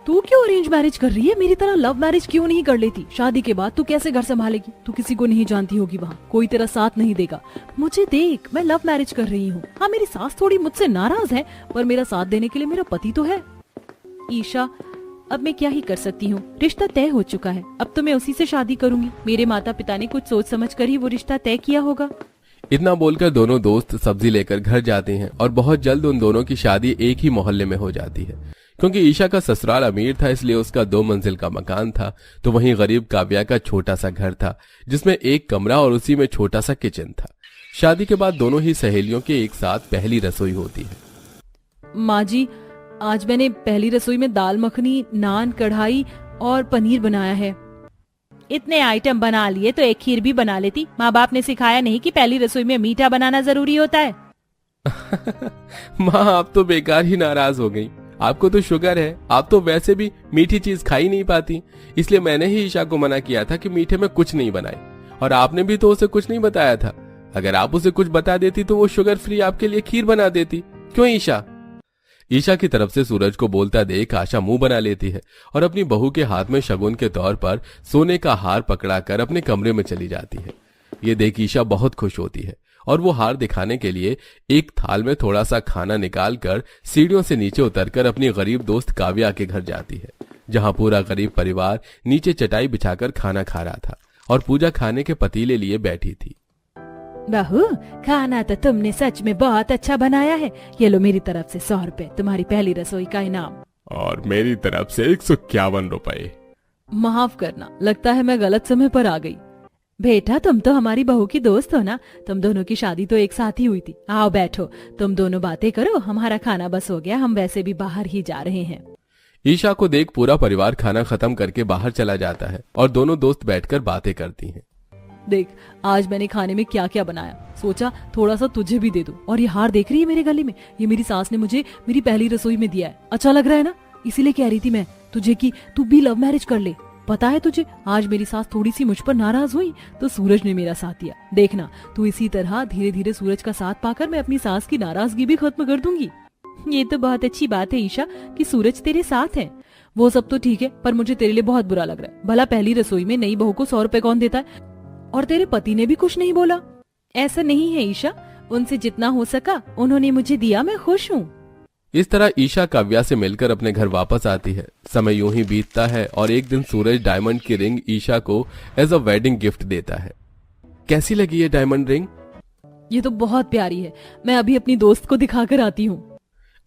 तू क्यों arrange marriage कर रही है? मेरी तरह लव मैरिज क्यों नहीं कर लेती? शादी के बाद तू कैसे घर संभालेगी? तू किसी को नहीं जानती होगी, वहाँ कोई तेरा साथ नहीं देगा। मुझे देख, मैं लव मैरिज कर रही हूँ। हाँ, मेरी सास थोड़ी मुझसे नाराज है, पर मेरा साथ देने के लिए मेरा पति तो है। ईशा, अब मैं क्या ही कर सकती हूँ, रिश्ता तय हो चुका है, अब तो मैं उसी से शादी करूंगी। मेरे माता पिता ने कुछ सोच समझ कर ही वो रिश्ता तय किया होगा। इतना बोलकर दोनों दोस्त सब्जी लेकर घर जाते हैं और बहुत जल्द उन दोनों की शादी एक ही मोहल्ले में हो जाती है। क्योंकि ईशा का ससुराल अमीर था, इसलिए उसका 2 मंजिल का मकान था, तो वहीं गरीब काव्या का छोटा सा घर था जिसमें एक कमरा और उसी में छोटा सा किचन था। शादी के बाद दोनों ही सहेलियों के एक साथ पहली रसोई होती है। माँ जी, आज मैंने पहली रसोई में दाल मखनी, नान, कढ़ाई और पनीर बनाया है। इतने आइटम बना लिए तो एक खीर भी बना लेती। माँ बाप ने सिखाया नहीं कि पहली रसोई में मीठा बनाना जरूरी होता है? माँ, आप तो बेकार ही नाराज हो गई। आपको तो शुगर है, आप तो वैसे भी मीठी चीज खा ही नहीं पाती, इसलिए मैंने ही ईशा को मना किया था कि मीठे में कुछ नहीं बनाए। और आपने भी तो उसे कुछ नहीं बताया था। अगर आप उसे कुछ बता देती तो वो शुगर फ्री आपके लिए खीर बना देती। क्यों ईशा? ईशा की तरफ से सूरज को बोलता देख आशा मुंह बना लेती है और अपनी बहू के हाथ में शगुन के तौर पर सोने का हार पकड़ाकर अपने कमरे में चली जाती है। ये देख ईशा बहुत खुश होती है और वो हार दिखाने के लिए एक थाल में थोड़ा सा खाना निकालकर सीढ़ियों से नीचे उतरकर अपनी गरीब दोस्त काव्या के घर जाती है, जहां पूरा गरीब परिवार नीचे चटाई बिछाकर खाना खा रहा था और पूजा खाने के पतीले लिए बैठी थी। बहू, खाना तो तुमने सच में बहुत अच्छा बनाया है। ये लो मेरी तरफ से 100 रुपए, तुम्हारी पहली रसोई का इनाम। और मेरी तरफ से 151 रुपए। माफ करना, लगता है मैं गलत समय पर आ गई। बेटा, तुम तो हमारी बहू की दोस्त हो ना, तुम दोनों की शादी तो एक साथ ही हुई थी। आओ बैठो, तुम दोनों बातें करो, हमारा खाना बस हो गया, हम वैसे भी बाहर ही जा रहे हैं। ईशा को देख पूरा परिवार खाना खत्म करके बाहर चला जाता है और दोनों दोस्त बैठकर बातें करती हैं। देख, आज मैंने खाने में क्या क्या बनाया, सोचा थोड़ा सा तुझे भी दे दूं। और ये हार देख रही है मेरे गले में, ये मेरी सास ने मुझे मेरी पहली रसोई में दिया है। अच्छा लग रहा है ना? इसीलिए कह रही थी मैं तुझे कि तू भी लव मैरिज कर ले। पता है तुझे, आज मेरी सास थोड़ी सी मुझ पर नाराज हुई तो सूरज ने मेरा साथ दिया। देखना, तू इसी तरह धीरे धीरे सूरज का साथ पाकर मैं अपनी सास की नाराजगी भी खत्म कर दूंगी। ये तो बहुत अच्छी बात है ईशा कि सूरज तेरे साथ है। वो सब तो ठीक है, पर मुझे तेरे लिए बहुत बुरा लग रहा है। भला पहली रसोई में नई बहू को 100 रुपए कौन देता है? और तेरे पति ने भी कुछ नहीं बोला। ऐसा नहीं है ईशा, उनसे जितना हो सका उन्होंने मुझे दिया, मैं खुश हूँ। इस तरह ईशा काव्या से मिलकर अपने घर वापस आती है। समय यूं ही बीतता है और एक दिन सूरज डायमंड की रिंग ईशा को एज अ वेडिंग गिफ्ट देता है। कैसी लगी ये डायमंड रिंग? ये तो बहुत प्यारी है, मैं अभी अपनी दोस्त को दिखाकर आती हूँ।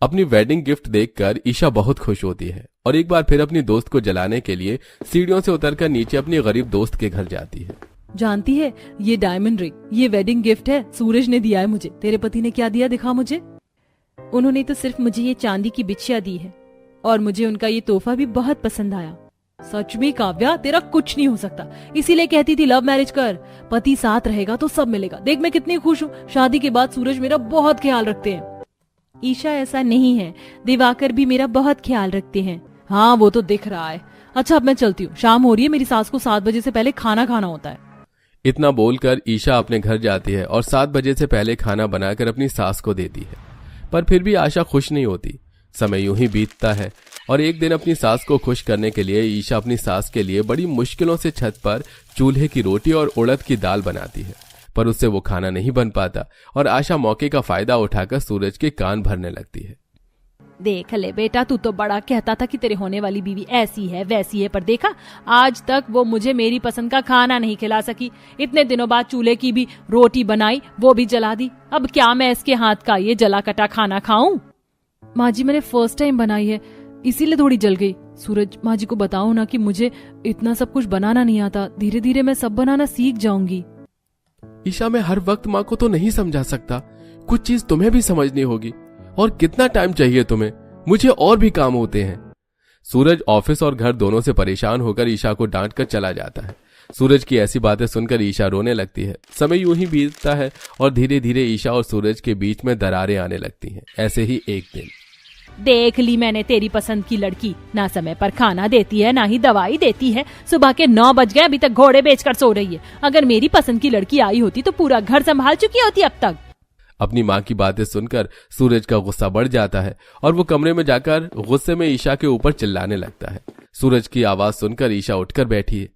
अपनी वेडिंग गिफ्ट देखकर ईशा बहुत खुश होती है और एक बार फिर अपनी दोस्त को जलाने के लिए सीढ़ियों से उतरकर नीचे अपनी गरीब दोस्त के घर जाती है। जानती है, ये डायमंड रिंग, ये वेडिंग गिफ्ट है, सूरज ने दिया है मुझे। तेरे पति ने क्या दिया, दिखा मुझे। उन्होंने तो सिर्फ मुझे ये चांदी की बिछिया दी है और मुझे उनका ये तोहफा भी बहुत पसंद आया। सच में काव्या, तेरा कुछ नहीं हो सकता, इसीलिए कहती थी लव मैरिज कर, पति साथ रहेगा तो सब मिलेगा। देख मैं कितनी खुश हूँ, शादी के बाद सूरज मेरा बहुत ख्याल रखते हैं। ईशा, ऐसा नहीं है, दिवाकर भी मेरा बहुत ख्याल रखते हैं। हाँ, वो तो दिख रहा है। अच्छा, अब मैं चलती हूँ, शाम हो रही है, मेरी सास को 7 बजे से पहले खाना खाना होता है। इतना बोलकर ईशा अपने घर जाती है और 7 बजे से पहले खाना बनाकर अपनी सास को देती है, पर फिर भी आशा खुश नहीं होती। समय यूं ही बीतता है और एक दिन अपनी सास को खुश करने के लिए ईशा अपनी सास के लिए बड़ी मुश्किलों से छत पर चूल्हे की रोटी और उड़द की दाल बनाती है, पर उससे वो खाना नहीं बन पाता और आशा मौके का फायदा उठाकर सूरज के कान भरने लगती है। देख ले बेटा, तू तो बड़ा कहता था कि तेरे होने वाली बीवी ऐसी है वैसी है, पर देखा, आज तक वो मुझे मेरी पसंद का खाना नहीं खिला सकी। इतने दिनों बाद चूल्हे की भी रोटी बनाई, वो भी जला दी। अब क्या मैं इसके हाथ का ये जला कटा खाना खाऊं? माँ जी, मैंने फर्स्ट टाइम बनाई है, इसीलिए थोड़ी जल गई। सूरज, माँ जी को बताओ ना कि मुझे इतना सब कुछ बनाना नहीं आता, धीरे धीरे मैं सब बनाना सीख जाऊंगी। ईशा, मैं हर वक्त माँ को तो नहीं समझा सकता, कुछ चीज तुम्हें भी समझनी होगी। और कितना टाइम चाहिए तुम्हें? मुझे और भी काम होते हैं। सूरज ऑफिस और घर दोनों से परेशान होकर ईशा को डांट कर चला जाता है। सूरज की ऐसी बातें सुनकर ईशा रोने लगती है। समय यूं ही बीतता है और धीरे धीरे ईशा और सूरज के बीच में दरारें आने लगती हैं। ऐसे ही एक दिन, देख ली मैंने तेरी पसंद की लड़की, ना समय पर खाना देती है ना ही दवाई देती है। सुबह के 9 बज गए, अभी तक घोड़े बेचकर सो रही है। अगर मेरी पसंद की लड़की आई होती तो पूरा घर संभाल चुकी होती अब तक। अपनी माँ की बातें सुनकर सूरज का गुस्सा बढ़ जाता है और वो कमरे में जाकर गुस्से में ईशा के ऊपर चिल्लाने लगता है। सूरज की आवाज सुनकर ईशा उठकर बैठी है।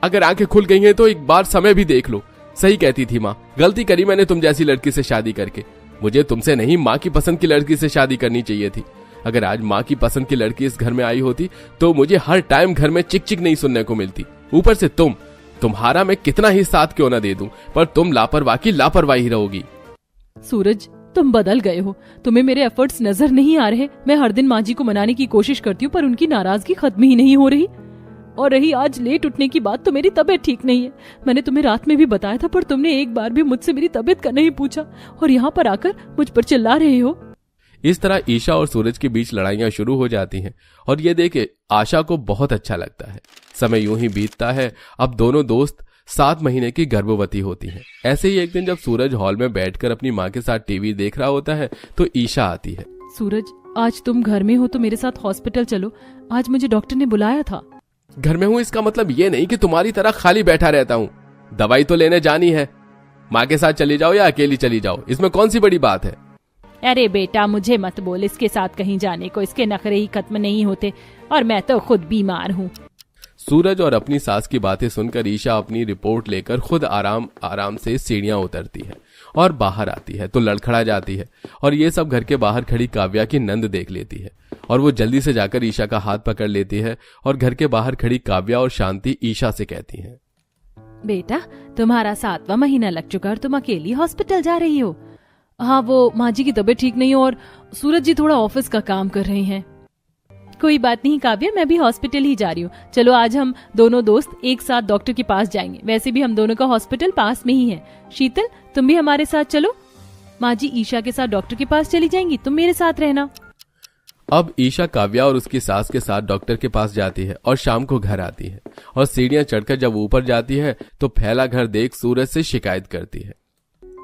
अगर आंखें खुल गई हैं तो एक बार समय भी देख लो। सही कहती थी माँ, गलती करी मैंने तुम जैसी लड़की से शादी करके। मुझे तुमसे नहीं, माँ की पसंद की लड़की से शादी करनी चाहिए थी। अगर आज माँ की पसंद की लड़की इस घर में आई होती तो मुझे हर टाइम घर में चिक चिक नहीं सुनने को मिलती। ऊपर से तुम्हारा मैं कितना ही साथ क्यों ना दे दूं, पर तुम लापरवाह की लापरवाही रहोगी। सूरज, तुम बदल गए हो। तुम्हें मेरे एफर्ट्स नजर नहीं आ रहे? मैं हर दिन माँ जी को मनाने की कोशिश करती हूँ पर उनकी नाराजगी खत्म ही नहीं हो रही। और रही आज लेट उठने की बात, तो मेरी तबीयत ठीक नहीं है। मैंने तुम्हें रात में भी बताया था पर तुमने एक बार भी मुझसे मेरी तबीयत का नहीं पूछा और यहाँ पर आकर मुझ पर चिल्ला रहे हो। इस तरह ईशा और सूरज के बीच लड़ाइयां शुरू हो जाती हैं और ये देखे आशा को बहुत अच्छा लगता है। समय यूं ही बीतता है। अब दोनों दोस्त 7 महीने की गर्भवती होती हैं। ऐसे ही एक दिन जब सूरज हॉल में बैठकर अपनी माँ के साथ टीवी देख रहा होता है तो ईशा आती है। सूरज, आज तुम घर में हो तो मेरे साथ हॉस्पिटल चलो। आज मुझे डॉक्टर ने बुलाया था। घर में हूँ इसका मतलब ये नहीं कि तुम्हारी तरह खाली बैठा रहता हूँ। दवाई तो लेने जानी है। माँ के साथ चली जाओ या अकेली चली जाओ, इसमें कौन सी बड़ी बात है। अरे बेटा, मुझे मत बोल इसके साथ कहीं जाने को। इसके नखरे ही खत्म नहीं होते और मैं तो खुद बीमार हूँ। सूरज और अपनी सास की बातें सुनकर ईशा अपनी रिपोर्ट लेकर खुद आराम से सीढ़ियां उतरती है और बाहर आती है तो लड़खड़ा जाती है और ये सब घर के बाहर खड़ी काव्या की नंद देख लेती है और वो जल्दी से जाकर ईशा का हाथ पकड़ लेती है और घर के बाहर खड़ी काव्या और शांति ईशा से कहती हैं, बेटा, तुम्हारा 7वां महीना लग चुका और तुम अकेली हॉस्पिटल जा रही हो। हाँ, वो माँ जी की तबीयत ठीक नहीं है और सूरज जी थोड़ा ऑफिस का काम कर रहे हैं। कोई बात नहीं काव्या, मैं भी हॉस्पिटल ही जा रही हूँ। चलो आज हम दोनों दोस्त एक साथ डॉक्टर के पास जाएंगे। वैसे भी हम दोनों का हॉस्पिटल पास में ही है। शीतल, तुम भी हमारे साथ चलो। माँ जी ईशा के साथ डॉक्टर के पास चली जाएंगी, तुम मेरे साथ रहना। अब ईशा काव्या और उसकी सास के साथ डॉक्टर के पास जाती है और शाम को घर आती है और सीढ़ियां चढ़कर जब ऊपर जाती है तो फैला घर देख सूरज से शिकायत करती है।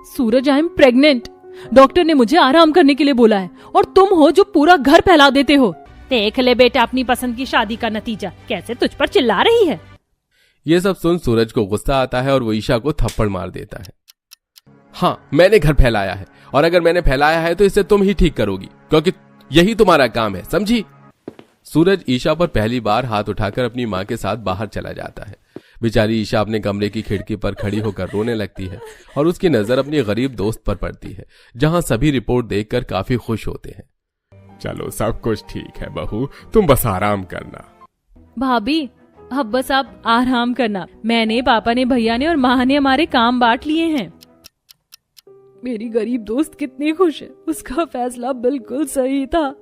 सूरज, आई एम प्रेग्नेंट। डॉक्टर ने मुझे आराम करने के लिए बोला है और तुम हो जो पूरा घर फैला देते हो। देख ले बेटा अपनी पसंद की शादी का नतीजा, कैसे तुझ पर चिल्ला रही है। ये सब सुन सूरज को गुस्सा आता है और वो ईशा को थप्पड़ मार देता है। हाँ, मैंने घर फैलाया है और अगर मैंने फैलाया है तो इसे तुम ही ठीक करोगी, क्योंकि यही तुम्हारा काम है, समझी। सूरज ईशा पर पहली बार हाथ उठाकर अपनी माँ के साथ बाहर चला जाता है। बेचारी ईशा अपने कमरे की खिड़की पर खड़ी होकर रोने लगती है और उसकी नजर अपनी गरीब दोस्त पर पड़ती है, जहां सभी रिपोर्ट देखकर काफी खुश होते हैं। चलो सब कुछ ठीक है बहू, तुम बस आराम करना। भाभी, अब बस आप आराम करना। मैंने, पापा ने, भैया ने और माँ ने हमारे काम बांट लिए हैं। मेरी गरीब दोस्त कितनी खुश है, उसका फैसला बिल्कुल सही था।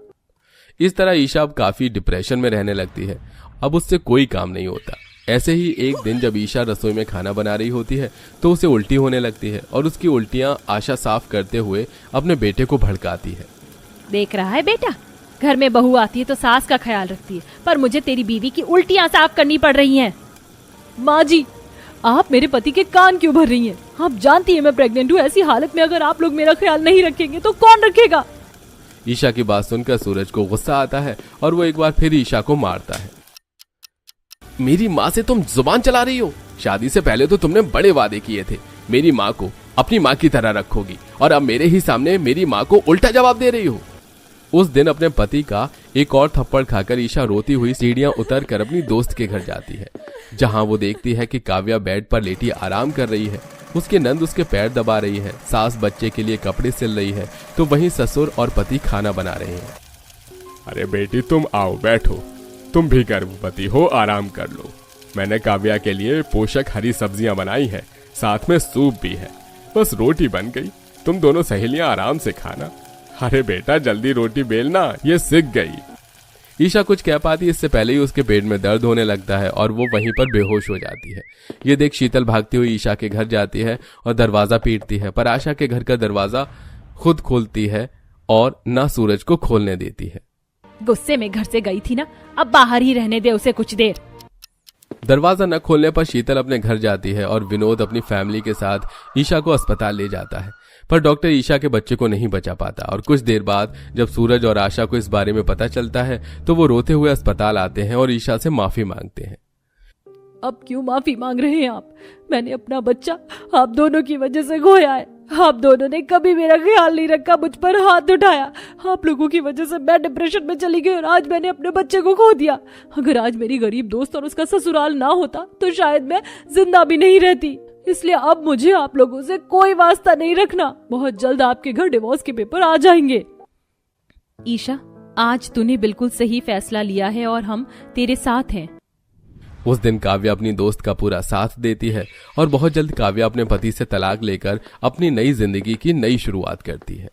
इस तरह ईशा अब काफी डिप्रेशन में रहने लगती है। अब उससे कोई काम नहीं होता। ऐसे ही एक दिन जब ईशा रसोई में खाना बना रही होती है तो उसे उल्टी होने लगती है और उसकी उल्टियां आशा साफ करते हुए अपने बेटे को भड़काती है। देख रहा है बेटा, घर में बहू आती है तो सास का ख्याल रखती है, पर मुझे तेरी बीवी की उल्टियां साफ करनी पड़ रही हैं। माँ जी, आप मेरे पति के कान क्यों भर रही हैं? आप जानती है मैं प्रेग्नेंट हूँ। ऐसी हालत में अगर आप लोग मेरा ख्याल नहीं रखेंगे तो कौन रखेगा? ईशा की बात सुनकर सूरज को गुस्सा आता है और वो एक बार फिर ईशा को मारता है। मेरी माँ से तुम जुबान चला रही हो? शादी से पहले तो तुमने बड़े वादे किए थे, मेरी माँ को अपनी माँ की तरह रखोगी, और अब मेरे ही सामने मेरी माँ को उल्टा जवाब दे रही हो। उस दिन अपने पति का एक और थप्पड़ खाकर ईशा रोती हुई सीढ़ियां उतर कर अपनी दोस्त के घर जाती है, जहां वो देखती है कि काव्या बेड पर लेटी आराम कर रही है। उसके नंद उसके पैर दबा रही है, सास बच्चे के लिए कपड़े सिल रही है, तो वहीं ससुर और पति खाना बना रहे हैं। अरे बेटी, तुम आओ बैठो। तुम भी गर्भवती हो, आराम कर लो। मैंने काव्या के लिए पोषक हरी सब्जियां बनाई है, साथ में सूप भी है। बस रोटी बन गई, तुम दोनों सहेलियां आराम से खाना। अरे बेटा जल्दी रोटी बेलना, ये सिक गई। ईशा कुछ कह पाती इससे पहले ही उसके पेट में दर्द होने लगता है और वो वहीं पर बेहोश हो जाती है। ये देख शीतल भागती हुई ईशा के घर जाती है और दरवाजा पीटती है, पर आशा के घर का दरवाजा खुद खोलती है और ना सूरज को खोलने देती है। गुस्से में घर से गई थी ना, अब बाहर ही रहने दे उसे कुछ देर। दरवाजा न खोलने पर शीतल अपने घर जाती है और विनोद अपनी फैमिली के साथ ईशा को अस्पताल ले जाता है, पर डॉक्टर ईशा के बच्चे को नहीं बचा पाता। और कुछ देर बाद जब सूरज और आशा को इस बारे में पता चलता है तो वो रोते हुए अस्पताल आते हैं और ईशा से माफी मांगते हैं। अब क्यों माफी मांग रहे हैं आप? मैंने अपना बच्चा आप दोनों की वजह से खोया है। आप दोनों ने कभी मेरा ख्याल नहीं रखा, मुझ पर हाथ उठाया। आप लोगों की वजह से मैं डिप्रेशन में चली गई और आज मैंने अपने बच्चे को खो दिया। अगर आज मेरी गरीब दोस्त और उसका ससुराल ना होता तो शायद मैं जिंदा भी नहीं रहती। इसलिए अब मुझे आप लोगों से कोई वास्ता नहीं रखना। बहुत जल्द आपके घर डिवोर्स के पेपर आ जाएंगे। ईशा, आज तूने बिल्कुल सही फैसला लिया है और हम तेरे साथ हैं। उस दिन काव्या अपनी दोस्त का पूरा साथ देती है और बहुत जल्द काव्या अपने पति से तलाक लेकर अपनी नई जिंदगी की नई शुरुआत करती है।